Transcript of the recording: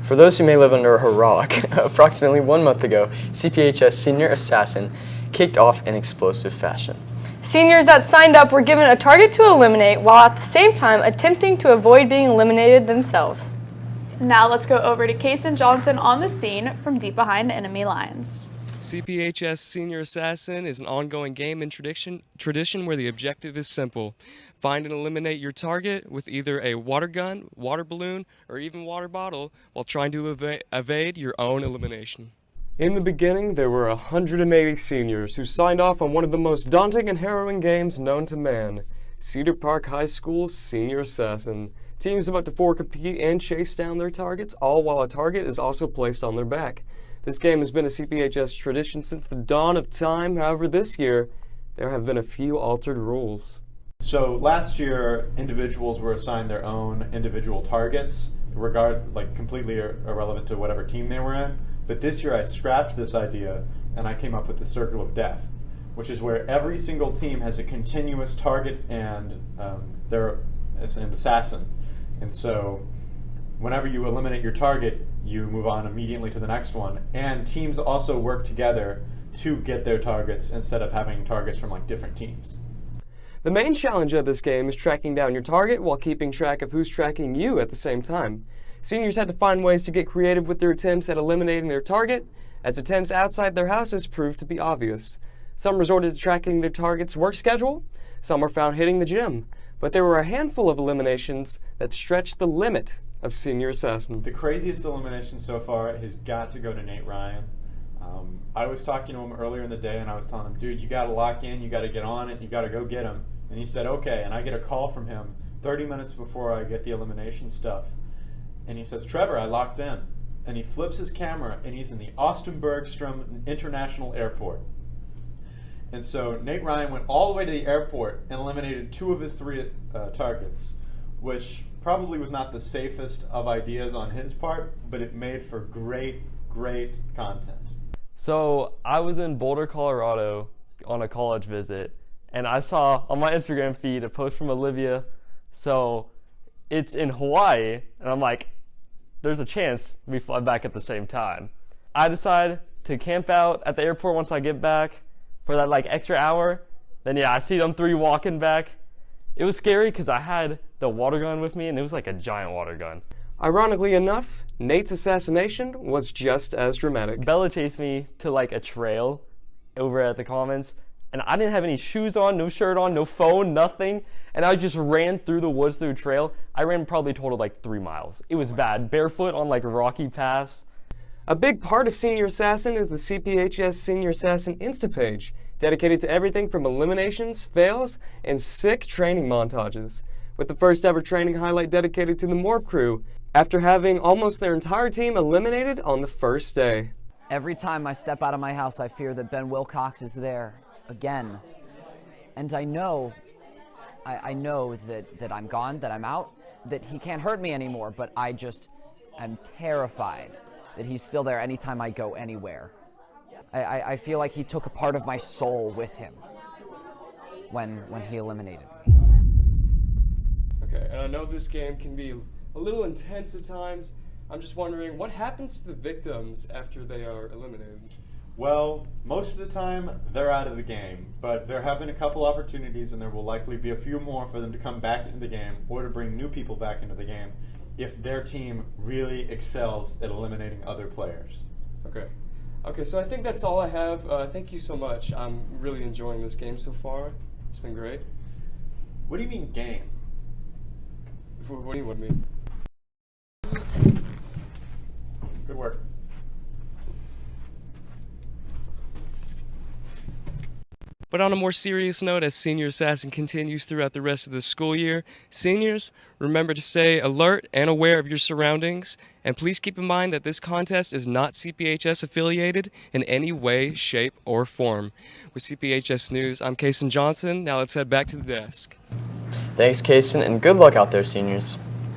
For those who may live under a rock, approximately 1 month ago, CPHS Senior Assassin kicked off in explosive fashion. Seniors that signed up were given a target to eliminate while at the same time attempting to avoid being eliminated themselves. Now let's go over to Kason Johnson on the scene from deep behind enemy lines. CPHS Senior Assassin is an ongoing game and tradition where the objective is simple. Find and eliminate your target with either a water gun, water balloon, or even water bottle while trying to evade your own elimination. In the beginning, there were 180 seniors who signed off on one of the most daunting and harrowing games known to man, Cedar Park High School's Senior Assassin. Teams of up to 4 compete and chase down their targets, all while a target is also placed on their back. This game has been a CPHS tradition since the dawn of time. However, this year, there have been a few altered rules. So last year, individuals were assigned their own individual targets, completely irrelevant to whatever team they were in. But this year, I scrapped this idea, and I came up with the Circle of Death, which is where every single team has a continuous target and it's an assassin. And so whenever you eliminate your target, you move on immediately to the next one. And teams also work together to get their targets instead of having targets from different teams. The main challenge of this game is tracking down your target while keeping track of who's tracking you at the same time. Seniors had to find ways to get creative with their attempts at eliminating their target, as attempts outside their houses proved to be obvious. Some resorted to tracking their target's work schedule, some were found hitting the gym, but there were a handful of eliminations that stretched the limit of Senior Assassin. The craziest elimination so far has got to go to Nate Ryan. I was talking to him earlier in the day and I was telling him, dude, you got to lock in, you got to get on it, you got to go get him. And he said, okay, and I get a call from him 30 minutes before I get the elimination stuff. And he says, Trevor, I locked in. And he flips his camera and he's in the Austin Bergstrom International Airport. And so Nate Ryan went all the way to the airport and eliminated 2 of his 3 targets, which probably was not the safest of ideas on his part, but it made for great content. So I was in Boulder, Colorado on a college visit, and I saw on my Instagram feed a post from Olivia. So it's in Hawaii, and I'm like, there's a chance we fly back at the same time. I decide to camp out at the airport once I get back for that extra hour. Then I see them 3 walking back. It was scary because I had the water gun with me, and it was like a giant water gun. Ironically enough, Nate's assassination was just as dramatic. Bella chased me to a trail over at the Commons, and I didn't have any shoes on, no shirt on, no phone, nothing. And I just ran through the woods through a trail. I ran probably total 3 miles. It was bad, barefoot on rocky paths. A big part of Senior Assassin is the CPHS Senior Assassin Insta page, dedicated to everything from eliminations, fails, and sick training montages, with the first ever training highlight dedicated to the Morp crew, after having almost their entire team eliminated on the first day. Every time I step out of my house, I fear that Ben Wilcox is there again. And I know that I'm gone, that I'm out, that he can't hurt me anymore, but I just am terrified that he's still there anytime I go anywhere. I feel like he took a part of my soul with him when he eliminated me. Okay, and I know this game can be a little intense at times. I'm just wondering, what happens to the victims after they are eliminated? Well, most of the time, they're out of the game, but there have been a couple opportunities and there will likely be a few more for them to come back into the game or to bring new people back into the game if their team really excels at eliminating other players. Okay, so I think that's all I have. Thank you so much. I'm really enjoying this game so far. It's been great. What do you mean game? What do you mean? Good work. But on a more serious note, as Senior Assassin continues throughout the rest of the school year, seniors, remember to stay alert and aware of your surroundings, and please keep in mind that this contest is not CPHS affiliated in any way, shape, or form. With CPHS News, I'm Kason Johnson. Now let's head back to the desk. Thanks, Kason, and good luck out there, seniors.